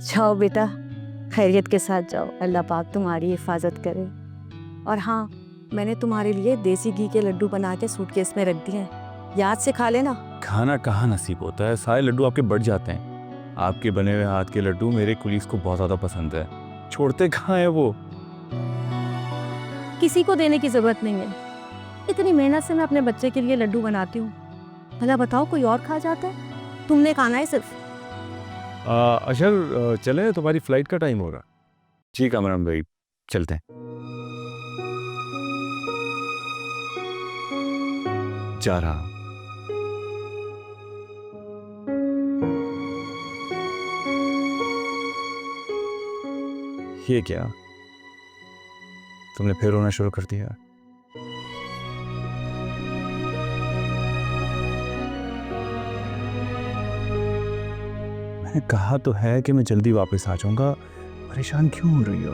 जाओ बेटा, खैरियत के साथ जाओ। अल्लाह पाक तुम्हारी हिफाजत करे। और हाँ, मैंने तुम्हारे लिए देसी घी के लड्डू बना के सूटकेस में रख दिए हैं, याद से खा लेना। खाना कहाँ नसीब होता है, सारे लड्डू आपके बढ़ जाते हैं। आपके बने हुए हाथ के लड्डू मेरे कुलीस को बहुत ज़्यादा पसंद है, छोड़ते कहाँ है वो। किसी को देने की जरूरत नहीं है, इतनी मेहनत से मैं अपने बच्चे के लिए लड्डू बनाती हूँ। भला बताओ कोई और खा जाता है? तुमने खाना है सिर्फ। अशर चले, तुम्हारी फ्लाइट का टाइम होगा। जी कामरान भाई, चलते हैं। जा रहा हूं। ये क्या, तुमने फिर रोना शुरू कर दिया? मैंने कहा तो है कि मैं जल्दी वापस आ जाऊंगा, परेशान क्यों हो रही हो?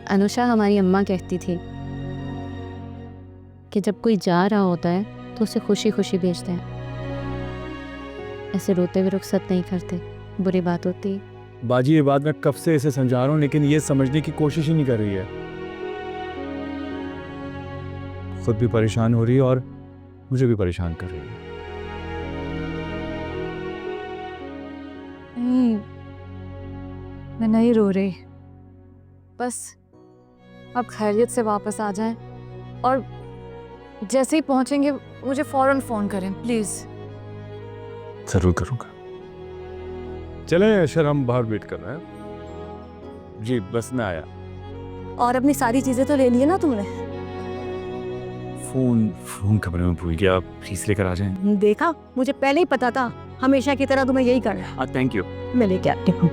अनुषा हमारी अम्मा कहती थी कि जब कोई जा रहा होता है तो उसे खुशी खुशी भेजते हैं, ऐसे रोते हुए रुखसत नहीं करते, बुरी बात होती। बाजी, ये बात मैं कब से इसे समझा रहा हूँ, लेकिन ये समझने की कोशिश ही नहीं कर रही है। खुद भी परेशान हो रही है और मुझे भी परेशान कर रही है। मैं नहीं रो रही, बस अब खैरियत से वापस आ जाएं और जैसे ही पहुंचेंगे मुझे फौरन फोन करें प्लीज। जरूर करूंगा। चले अशर, हम बाहर वेट कर रहे हैं। जी बस मैं आया। और अपनी सारी चीजें तो ले ली है ना तुमने? फोन कमरे में भूल गया, प्लीज लेकर आ जाएं। देखा, मुझे पहले ही पता था, हमेशा की तरह तुम्हें यही करना है। Thank you. मैं लेके आती हूँ।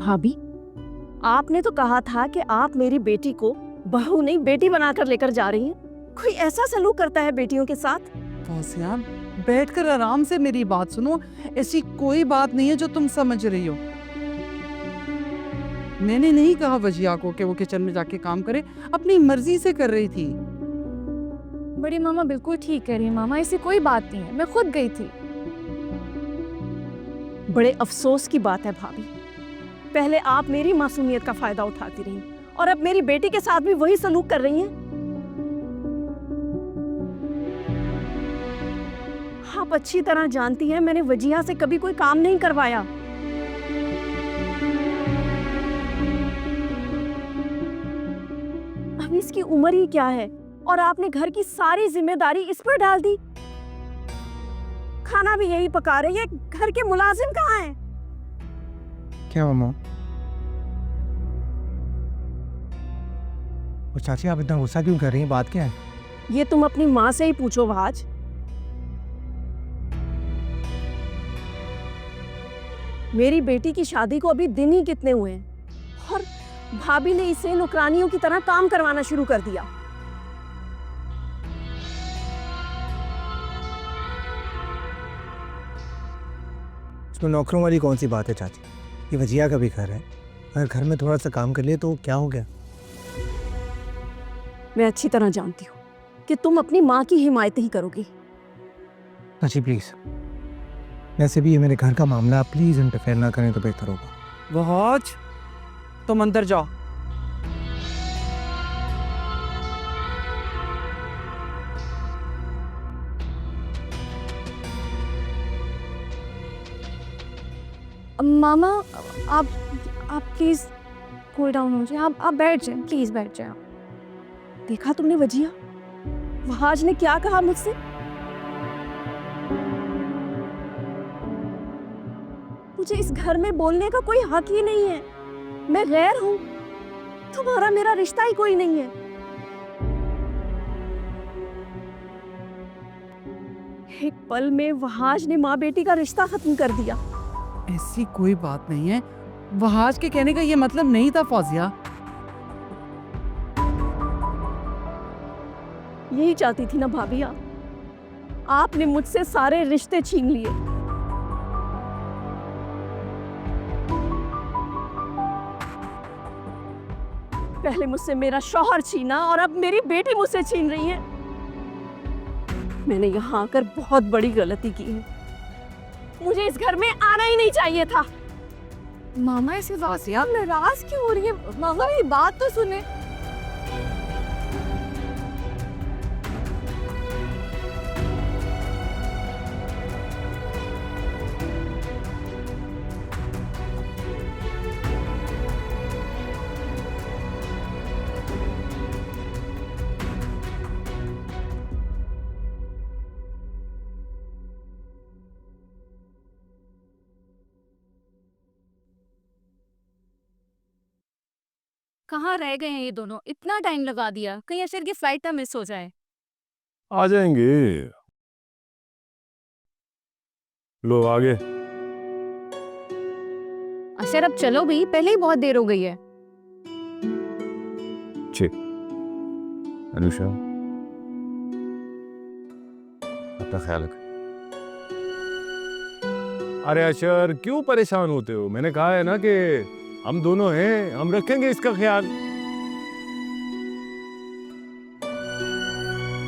भाभी, आपने तो कहा था कि आप मेरी बेटी को बहू नहीं बेटी बनाकर लेकर जा रही हैं। कोई ऐसा सलूक करता है बेटियों के साथ? फौजिया, बैठकर आराम से मेरी बात सुनो। ऐसी कोई बात नहीं है जो तुम समझ रही हो। मैंने नहीं कहा वजिया को कि वो किचन में जाके काम करे, अपनी मर्जी से कर रही थी। बड़ी मामा बिल्कुल ठीक कह रही मामा, ऐसी कोई बात नहीं है, मैं खुद गई थी। बड़े अफसोस की बात है भाभी, पहले आप मेरी मासूमियत का फायदा उठाती रही और अब मेरी बेटी के साथ भी वही सलूक कर रही हैं। आप अच्छी तरह जानती हैं मैंने वजिया से कभी कोई काम नहीं करवाया। अब इसकी उम्र ही क्या है और आपने घर की सारी जिम्मेदारी इस पर डाल दी। खाना भी यही पका रही है, घर के मुलाजिम कहाँ हैं? क्या मामा? और चाची, आप इतना गुस्सा क्यों कर रही हैं? बात क्या है? ये तुम अपनी माँ से ही पूछो भाज। मेरी बेटी की शादी को अभी दिन ही कितने हुए हैं और भाभी ने इसे नौकरानियों की तरह काम करवाना शुरू कर दिया। इसमें नौकरों वाली कौन सी बात है चाची? ये वजिया का भी घर है, अगर घर में थोड़ा सा काम कर लिए तो क्या हो गया? मैं अच्छी तरह जानती हूँ कि तुम अपनी माँ की हिमायत ही करोगी। चाची प्लीज, वैसे भी ये मेरे घर का मामला, प्लीज इंटरफेयर ना करें तो बेहतर होगा। वहाज, तुम अंदर जाओ। मामा आप प्लीज कूल डाउन हो जाए, आप बैठ जाए, प्लीज बैठ जाए। देखा तुमने वजिया, वहाज ने क्या कहा मुझसे? मुझे इस घर में बोलने का कोई हक ही नहीं है। मैं गैर हूँ, तुम्हारा मेरा रिश्ता ही कोई नहीं है। एक पल में वहाज ने माँ बेटी का रिश्ता खत्म कर दिया। ऐसी कोई बात नहीं है, वहाज के कहने का ये मतलब नहीं था फौजिया। यही चाहती थी ना भाभी आप। आपने मुझसे सारे रिश्ते छीन लिए। पहले मुझसे मेरा शौहर छीना और अब मेरी बेटी मुझसे छीन रही है। मैंने यहाँ आकर बहुत बड़ी गलती की है। मुझे इस घर में आना ही नहीं चाहिए था। मामा ऐसे वासिया नाराज क्यों हो रही है? मामा मेरी बात तो सुने। कहाँ रह गए हैं ये दोनों? इतना टाइम लगा दिया, कहीं अशर की फ्लाइट ना मिस हो जाए। आ जाएंगे। लो आगे। अशर अब चलो भी, पहले ही बहुत देर हो गई है। अनुषा, अपना ख्याल रख। अरे अशर, क्यों परेशान होते हो? मैंने कहा है ना कि हम दोनों हैं, हम रखेंगे इसका ख्याल।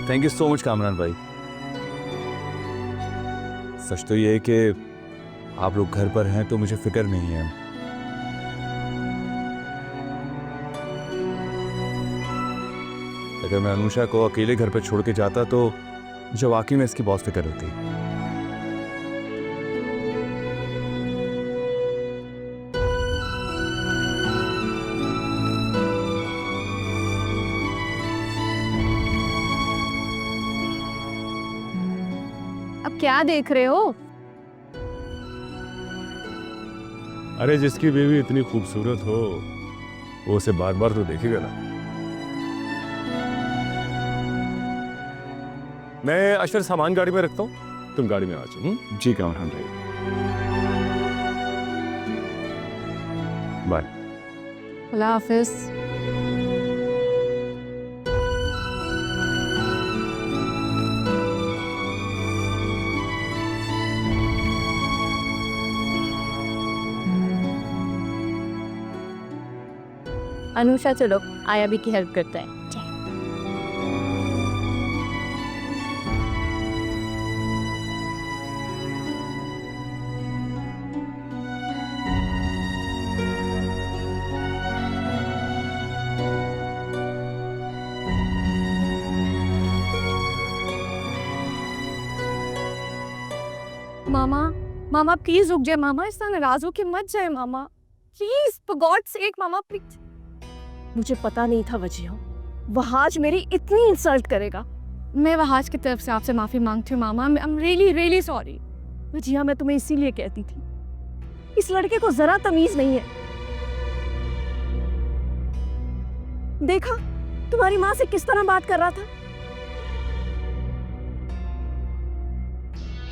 Thank you so much Kamran भाई। सच तो ये है कि आप लोग घर पर हैं तो मुझे फिक्र नहीं है। अगर मैं अनुषा को अकेले घर पर छोड़ के जाता तो मुझे वाकई में इसकी बहुत फिक्र होती। अब क्या देख रहे हो? अरे जिसकी बीवी इतनी खूबसूरत हो वो उसे बार बार तो देखेगा ना। मैं अशर सामान गाड़ी में रखता हूँ, तुम गाड़ी में आ जाओ। जी कामरान भाई, बाय। अल्लाह हाफिज। अनुषा चलो, आया भी की हेल्प करता है। मामा मामा प्लीज रुक जाए। मामा इतना नाराज हो के मत जाए मामा, प्लीज फॉर गॉड सेक मामा प्लीज। मुझे पता नहीं था वजिया, वहाज मेरी इतनी इंसल्ट करेगा। मैं वहाज की तरफ से आपसे माफी मांगती हूँ मामा। I am really really sorry. Wajiya मैं तुम्हें इसीलिए कहती थी, इस लड़के को जरा तमीज नहीं है। देखा तुम्हारी माँ से किस तरह बात कर रहा था।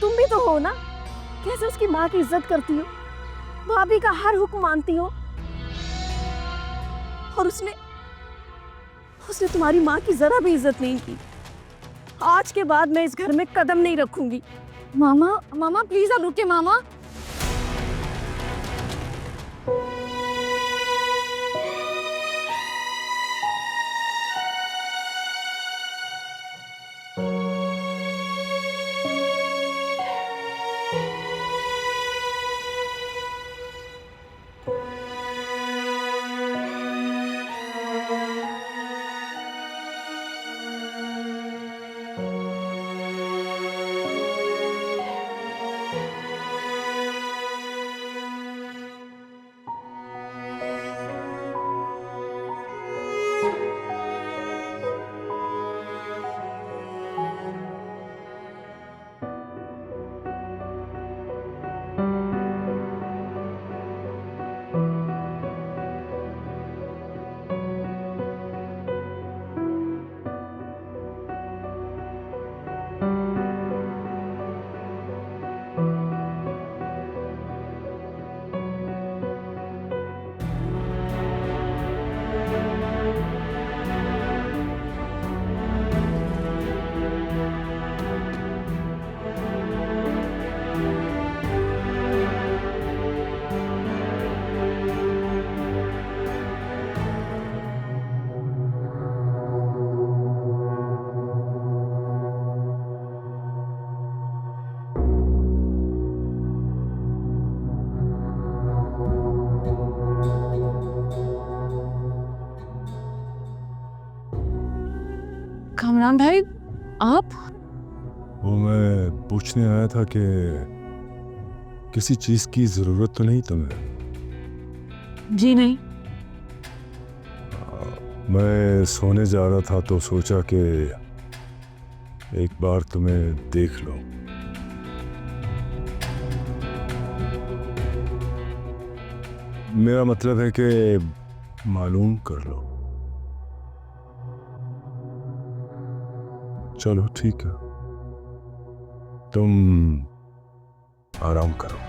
तुम भी तो हो ना, कैसे उसकी माँ की इज्जत करती हो, भाभी का हर हुक्म मानती हो। और उसने तुम्हारी माँ की जरा भी इज्जत नहीं की। आज के बाद मैं इस घर में कदम नहीं रखूंगी। मामा मामा प्लीज आप रुके मामा। इमरान भाई आप? वो मैं पूछने आया था कि किसी चीज की जरूरत तो नहीं तुम्हें? जी नहीं। मैं सोने जा रहा था तो सोचा कि एक बार तुम्हें देख लो। मेरा मतलब है कि मालूम कर लो। चलो ठीक है, तुम आराम करो।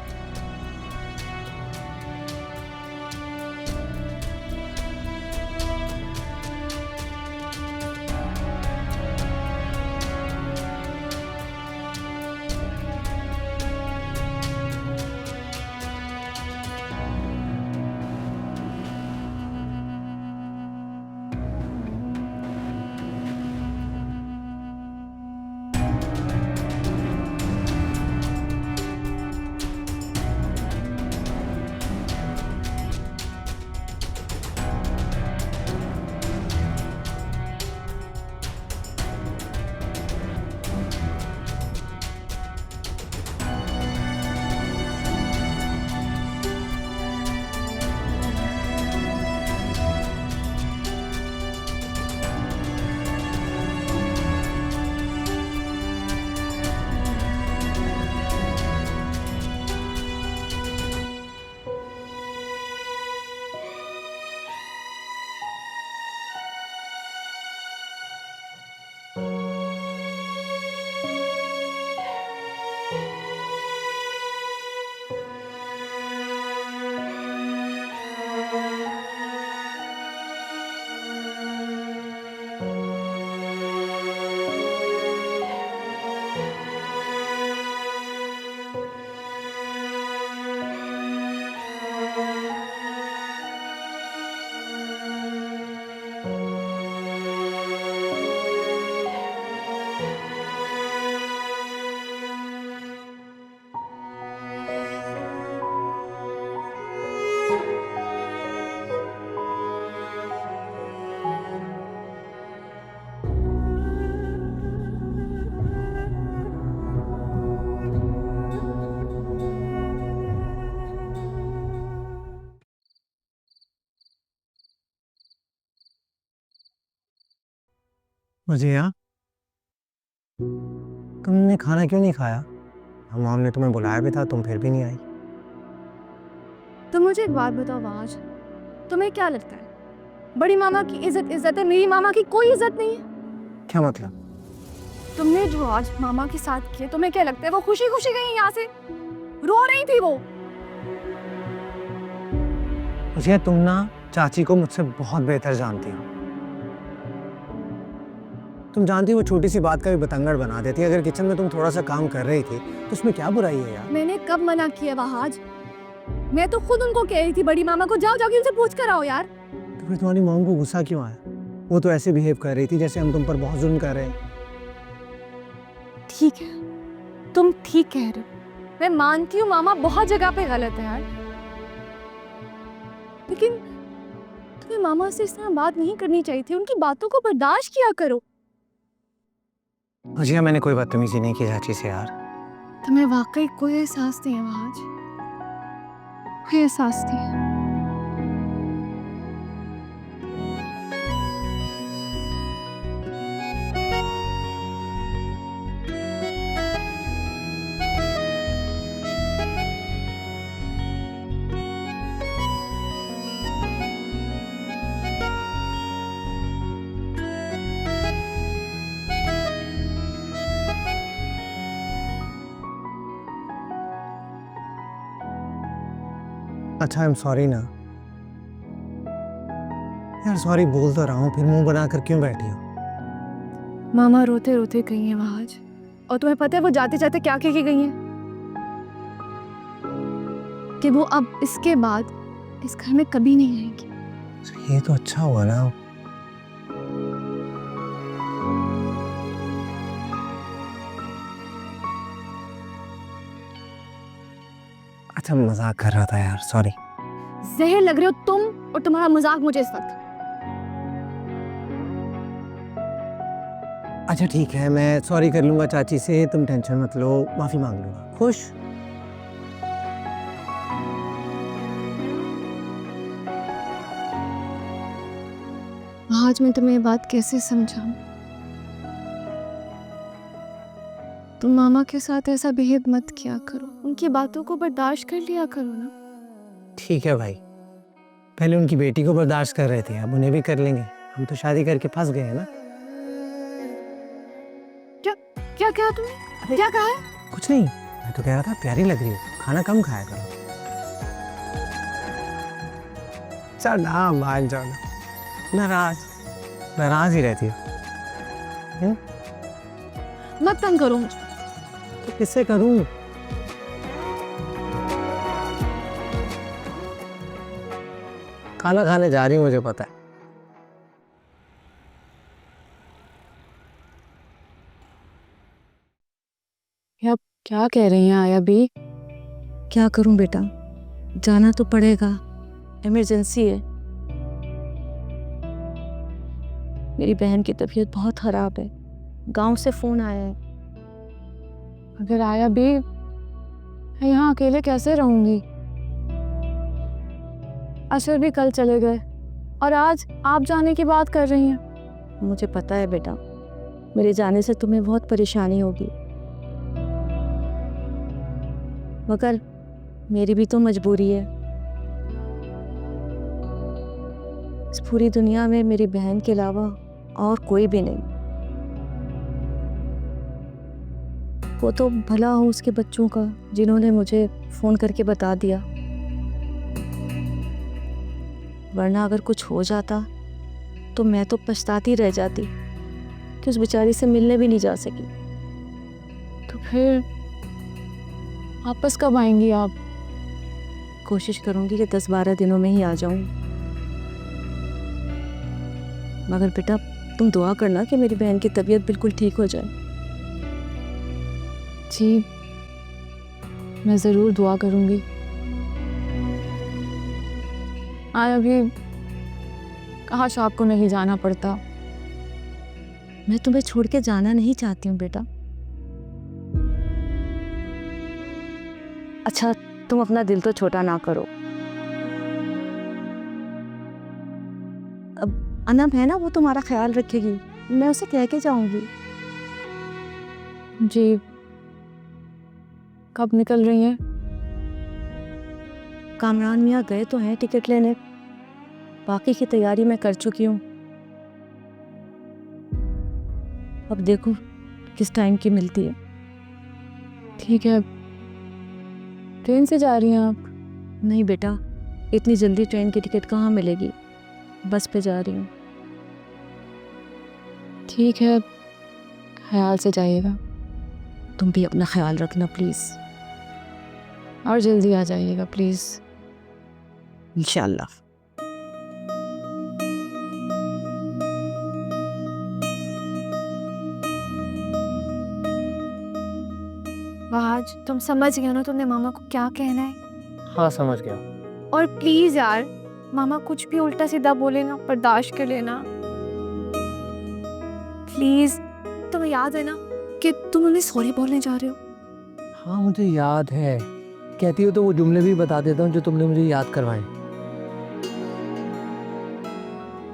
मुझे यहाँ तुमने खाना क्यों नहीं खाया? हमाम ने तुम्हें बुलाया भी था, तुम फिर भी नहीं आई। तो मुझे एक बात बताओ आज, तुम्हें क्या लगता है बड़ी मामा की इज्जत है, मेरी मामा की कोई इज्जत नहीं है? क्या मतलब? तुमने जो आज मामा के साथ किया, तुम्हें क्या लगता है वो खुशी खुशी गई यहाँ से? रो रही थी वो। मुझे तुम ना चाची को मुझसे बहुत बेहतर जानती हो। तुम जानती हो वो छोटी सी बात का भी बतंगड़ बना देती है। अगर किचन में तुम थोड़ा सा काम कर रही थी तो उसमें क्या बुराई है यार? मैंने कब मना किया वहाज? मैं तो खुद उनको कह रही थी बड़ी मामा को जाओ जाके उनसे पूछ कर आओ यार। तो फिर तुम्हारी मॉम को गुस्सा क्यों आया? वो तो ऐसे बिहेव कर रही थी जैसे हम तुम पर बहुत जुल्म कर रहे हैं। ठीक है, तुम ठीक कह रहे हो, मैं मानती हूँ मामा बहुत जगह पे गलत है यार, लेकिन तुम्हें मामा से इस तरह बात नहीं करनी चाहिए थी। उनकी बातों को बर्दाश्त किया करो। मुझे मैंने कोई बदतमीजी नहीं की चाची से यार। तुम्हें वाकई कोई एहसास नहीं है वहाज, कोई एहसास नहीं है। अच्छा, आई एम सॉरी ना यार। सॉरी बोल तो रहा हूँ, फिर मुंह बनाकर क्यों बैठी हो? मामा रोते रोते गई हैं वहाज, और तुम्हें पता है वो जाते जाते क्या कह के गई हैं? कि वो अब इसके बाद इस घर में कभी नहीं आएंगी। ये तो अच्छा हुआ ना। अच्छा, मजाक कर रहा था यार, सॉरी। जहर लग रहे हो तुम और तुम्हारा मजाक मुझे इस वक्त। अच्छा ठीक है, मैं सॉरी कर लूँगा चाची से, तुम टेंशन मत लो, माफ़ी मांग लूँगा। खुश? आज मैं तुम्हें ये बात कैसे समझाऊं? तुम मामा के साथ ऐसा बिहेव मत किया करो, उनकी बातों को बर्दाश्त कर लिया करो ना। ठीक है भाई, पहले उनकी बेटी को बर्दाश्त कर रहे थे, अब उन्हें भी कर लेंगे। हम तो शादी करके फंस गए हैं ना। क्या कहा तुमने? क्या कहा है? कुछ नहीं, मैं तो कह रहा था प्यारी लग रही हो, खाना कम खाया करो। चल ना मान जाओ ना, नाराज ही रहती हो। मत तंग करो मुझे। तो किससे करूं? खाना खाने जा रही हूँ, मुझे पता है। क्या कह रही हैं आया भी? क्या करूं बेटा, जाना तो पड़ेगा, इमरजेंसी है। मेरी बहन की तबीयत बहुत खराब है, गांव से फोन आया है। अगर आया भी, मैं यहाँ अकेले कैसे रहूंगी? अशर भी कल चले गए और आज आप जाने की बात कर रही हैं। मुझे पता है बेटा, मेरे जाने से तुम्हें बहुत परेशानी होगी, मगर मेरी भी तो मजबूरी है। इस पूरी दुनिया में मेरी बहन के अलावा और कोई भी नहीं। वो तो भला हो उसके बच्चों का, जिन्होंने मुझे फ़ोन करके बता दिया, वरना अगर कुछ हो जाता तो मैं तो पछताती रह जाती कि उस बेचारी से मिलने भी नहीं जा सकी। तो फिर वापस कब आएंगी आप? कोशिश करूंगी कि 10-12 दिनों में ही आ जाऊं, मगर बेटा तुम दुआ करना कि मेरी बहन की तबीयत बिल्कुल ठीक हो जाए। जी, मैं ज़रूर दुआ करूंगी। आया भी, काश आपको नहीं जाना पड़ता। मैं तुम्हें छोड़ के जाना नहीं चाहती हूँ बेटा। अच्छा, तुम अपना दिल तो छोटा ना करो। अब अनम है ना, वो तुम्हारा ख्याल रखेगी, मैं उसे कह के जाऊंगी। जी, कब निकल रही हैं? कामरान मियाँ गए तो हैं टिकट लेने, बाकी की तैयारी मैं कर चुकी हूँ। अब देखो किस टाइम की मिलती है। ठीक है, ट्रेन से जा रही हैं आप? नहीं बेटा, इतनी जल्दी ट्रेन की टिकट कहाँ मिलेगी, बस पे जा रही हूँ। ठीक है, ख्याल से जाइएगा तुम भी अपना ख्याल रखना प्लीज़। और जल्दी आ जाइएगा प्लीज़। इंशाल्लाह। आज तुम समझ गए ना तुमने मामा को क्या कहना है? हाँ समझ गया। और प्लीज यार, मामा कुछ भी उल्टा सीधा बोले ना, बर्दाश्त कर लेना प्लीज। तुम्हें याद है ना कि तुम उन्हें सॉरी बोलने जा रहे हो? हाँ मुझे याद है, कहती हो तो वो जुमले भी बता देता हूँ जो तुमने मुझे याद करवाए।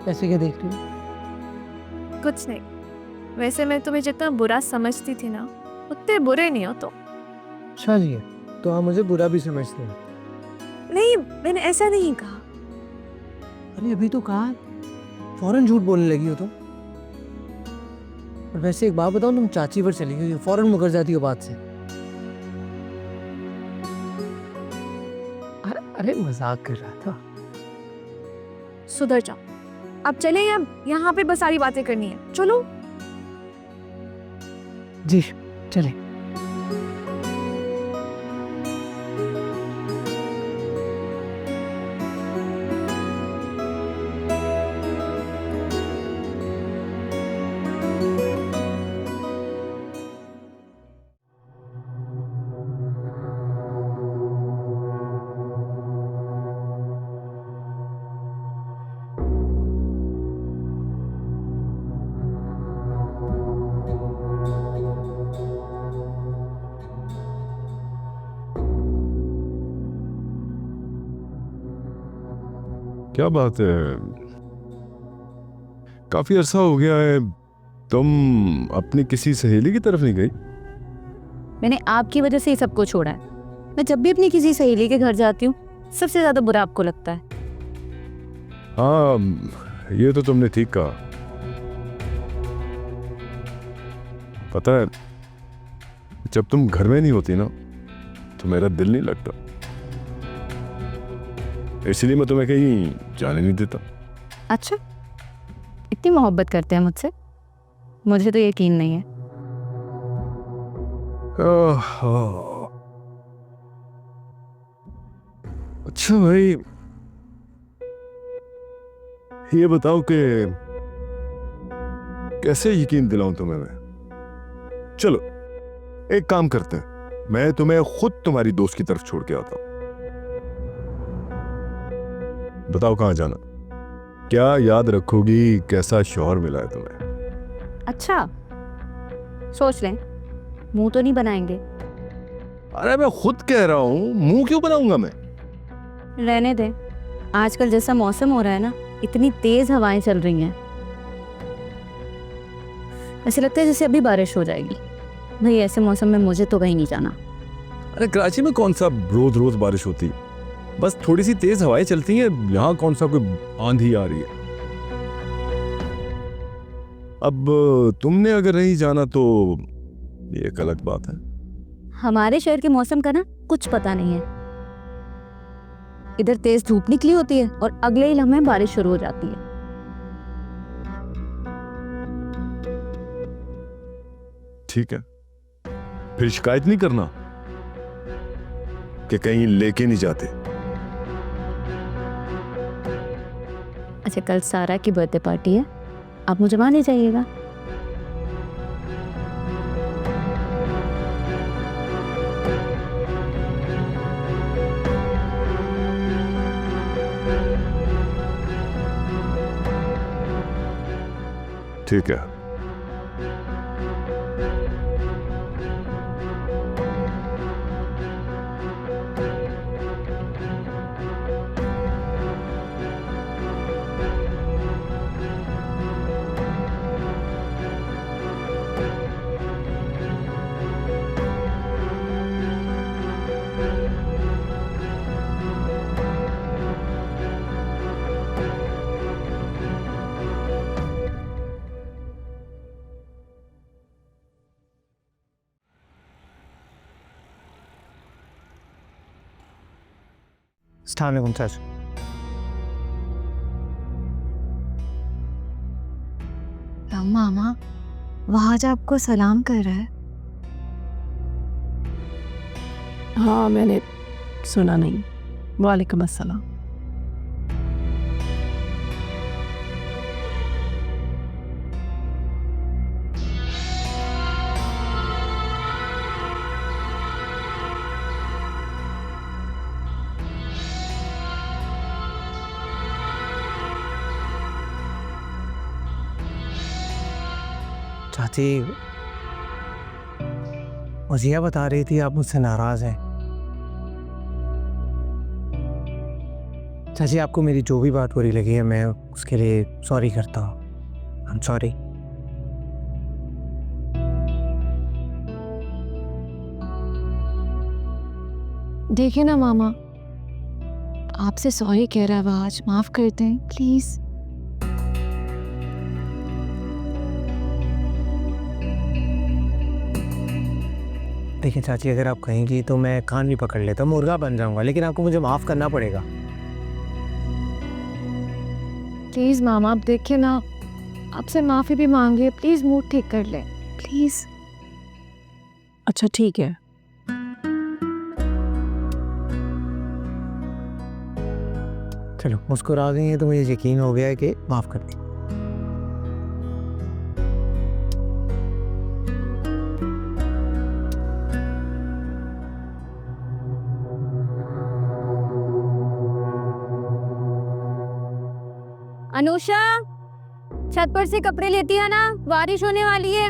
ऐसे क्या देख रही हो? कुछ नहीं, वैसे मैं तुम्हें जितना बुरा समझती थी ना, उतने बुरे नहीं हो तो। अच्छा जी, तो आप मुझे बुरा भी समझते हैं? नहीं, मैंने ऐसा नहीं कहा। अरे अभी तो कहा, फौरन झूठ बोलने लगी हो तुम। और वैसे एक बात बताऊं, तुम चाची पर चली गई, फौरन मुकर जाती हो बात से। अरे मजाक कर रहा था। सुधर जाओ, अब चले या यहाँ पे बस सारी बातें करनी है? चलो। जी चले। क्या बात है, काफी अरसा हो गया है, तुम अपनी किसी सहेली की तरफ नहीं गई? मैंने आपकी वजह से ही सबको छोड़ा है। मैं जब भी अपनी किसी सहेली के घर जाती हूँ सबसे ज्यादा बुरा आपको लगता है। हाँ, ये तो तुमने ठीक कहा। पता है, जब तुम घर में नहीं होती ना तो मेरा दिल नहीं लगता, इसलिए मैं तुम्हें कहीं जाने नहीं देता। अच्छा, इतनी मोहब्बत करते हैं मुझसे? मुझे तो यकीन नहीं है। अच्छा भाई, ये बताओ कि कैसे यकीन दिलाऊं तुम्हें मैं? चलो एक काम करते हैं, मैं तुम्हें खुद तुम्हारी दोस्त की तरफ छोड़ के आता हूं। बताओ कहां जाना, क्या याद रखोगी कैसा शौहर मिला है तुम्हें? अच्छा, सोच लें, मुंह तो नहीं बनाएंगे? अरे मैं खुद कह रहा हूं, मुंह क्यों बनाऊंगा मैं? रहने दें। आजकल जैसा मौसम हो रहा है ना, इतनी तेज हवाएं चल रही हैं, ऐसे लगता है जैसे अभी बारिश हो जाएगी। भाई ऐसे मौसम में मुझे तो कहीं नहीं जाना। अरे कराची में कौन सा रोज रोज बारिश होती, बस थोड़ी सी तेज हवाएं चलती हैं, यहां कौन सा कोई आंधी आ रही है। अब तुमने अगर नहीं जाना तो ये एक अलग बात है। हमारे शहर के मौसम का ना कुछ पता नहीं है। इधर तेज धूप निकली होती है और अगले ही लम्हे बारिश शुरू हो जाती है। ठीक है, फिर शिकायत नहीं करना कि कहीं लेके नहीं जाते। अच्छा, कल सारा की बर्थडे पार्टी है, आप मुझे मान ले जाइएगा। ठीक है। अस्सलाम वालेकुम चाचा। मामा वहाज आपको सलाम कर रहा है। हाँ, मैंने सुना नहीं। वालेकुम अस्सलाम। चाची, वजिया बता रही थी आप मुझसे नाराज हैं। चाची, आपको मेरी जो भी बात बुरी लगी है मैं उसके लिए सॉरी करता हूँ। I am sorry. देखिए ना मामा, आपसे सॉरी कह रहा है वहाज, माफ कर दें प्लीज। देखिए चाची, अगर आप कहेंगी तो मैं कान भी पकड़ लेता, मुर्गा बन जाऊंगा, लेकिन आपको मुझे माफ़ करना पड़ेगा। प्लीज मामा, आप देखिए ना, आपसे माफी भी मांगे, प्लीज मूड ठीक कर ले प्लीज। अच्छा ठीक है। चलो, मुस्कुरा गई हैं तो मुझे यकीन हो गया है कि माफ़ कर दी। अनुषा, छत पर से कपड़े लेती है ना, बारिश होने वाली है।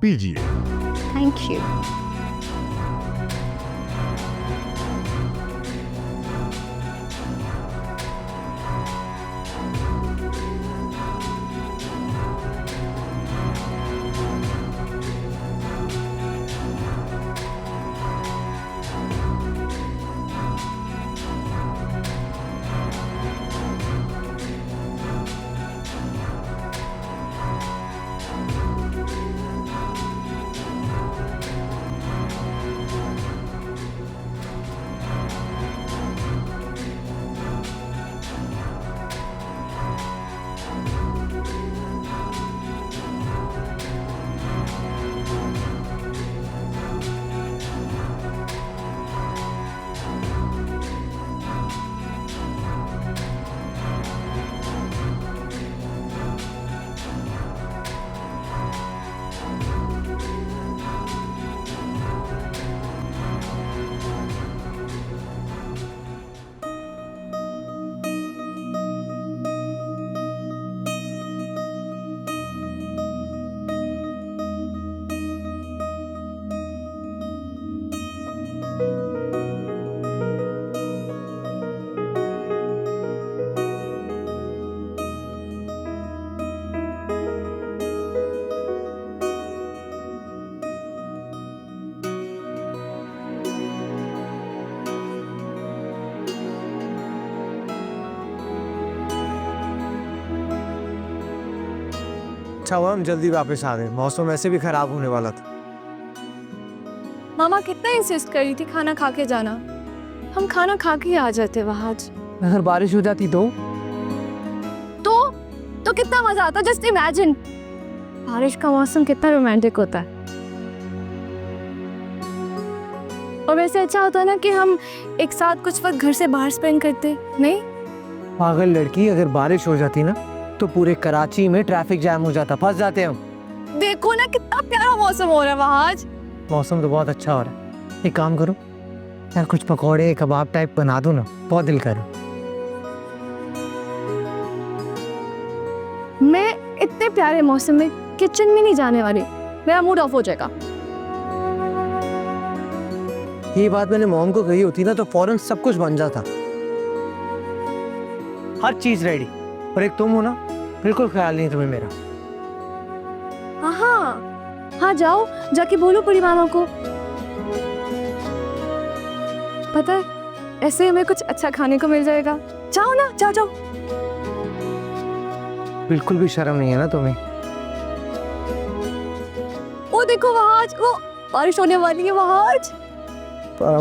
पीजिए। Thank you. अच्छा हुआ हम जल्दी वापस आ गए, मौसम ऐसे भी खराब होने वाला था। मामा कितना इंसिस्ट कर रही थी खाना खा के जाना, हम खाना खा के ही आ जाते वहाँ। अगर बारिश हो जाती तो कितना मजा आता, जस्ट इमेजिन। बारिश का मौसम कितना रोमांटिक होता है। और वैसे अच्छा होता ना कि हम एक साथ कुछ वक्त घर से बाहर स्पेंड करते, नहीं? पागल लड़की, अगर बारिश हो जाती ना तो पूरे कराची में ट्रैफिक जैम हो जाता, फंस जाते हम। देखो ना कितना प्यारा मौसम हो रहा है वहाँ आज। मौसम तो बहुत अच्छा हो रहा है। एक काम करो यार, कुछ पकौड़े कबाब टाइप बना दो ना, बहुत दिल कर। मैं इतने प्यारे मौसम में किचन में नहीं जाने वाली, मेरा मूड ऑफ हो जाएगा। ये बात मैंने मॉम को कही होती ना तो फौरन सब कुछ बन जाता, हर चीज रेडी। और एक तुम हो ना, बिल्कुल ख्याल नहीं तुम्हें मेरा। हाँ जाओ, जाके बोलो बड़ी मामा को। पता है, ऐसे हमें कुछ अच्छा खाने को मिल जाएगा। जाओ ना, जाओ जाओ। बिल्कुल भी शर्म नहीं है ना तुम्हें? वो देखो वहाँ आज, वो बारिश होने वाली है वहाँ आज।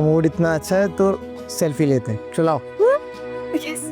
मूड इतना अच्छा है तो सेल्फी लेते हैं, चलाओ। यस।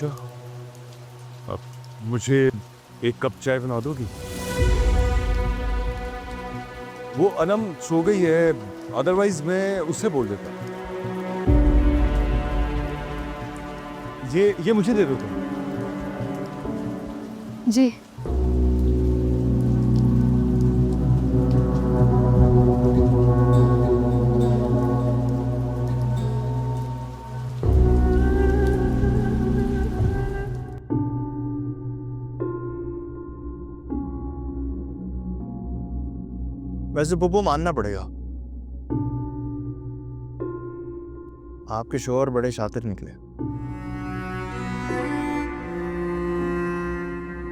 आशा, अब मुझे एक कप चाय बना दोगी? वो अनम सो गई है, अदरवाइज मैं उससे बोल देता। ये मुझे दे दो तुम। जी। वैसे पुप्पो मानना पड़ेगा, आपके शोहर बड़े शातिर निकले।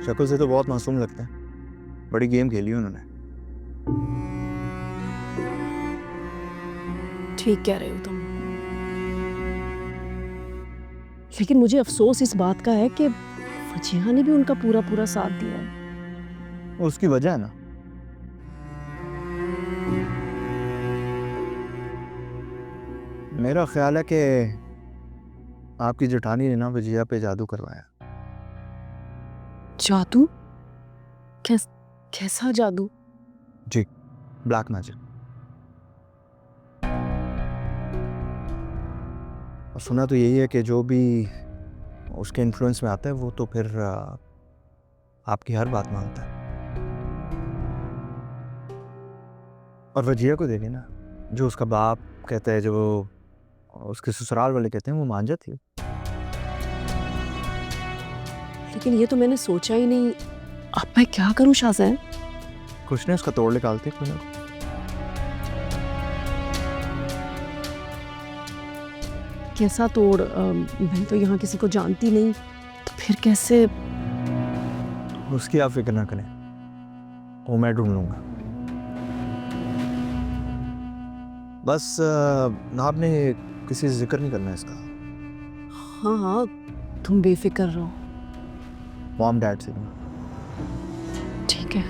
शक्ल से तो बहुत मासूम लगते हैं, बड़ी गेम खेली उन्होंने। ठीक कह रहे हो तुम, लेकिन मुझे अफसोस इस बात का है कि फजीहा ने भी उनका पूरा पूरा साथ दिया है। उसकी वजह है ना, मेरा ख्याल है कि आपकी जेठानी ने ना वजिया पे जादू करवाया। जादू? कैसा जादू? जी, ब्लैक मैजिक। और सुना तो यही है कि जो भी उसके इन्फ्लुएंस में आता है वो तो फिर आपकी हर बात मानता है। और वजिया को देखिए ना, जो उसका बाप कहता है, जो उसके ससुराल वाले कहते हैं, वो मान जाती है। लेकिन ये तो मैंने सोचा ही नहीं। अब मैं क्या करूं शाहज़ैन? कुछ नहीं, उसका तोड़ निकालते कोई ना कोई। कैसा तोड़? मैं तो यहाँ किसी को जानती नहीं, तो फिर कैसे? उसकी आप फिक्र ना करें, वो मैं ढूंढ लूंगा। बस आपने किसी से जिक्र नहीं करना इसका, हाँ हाँ, तुम बेफिक्र रहो। मॉम डैड से। ठीक है।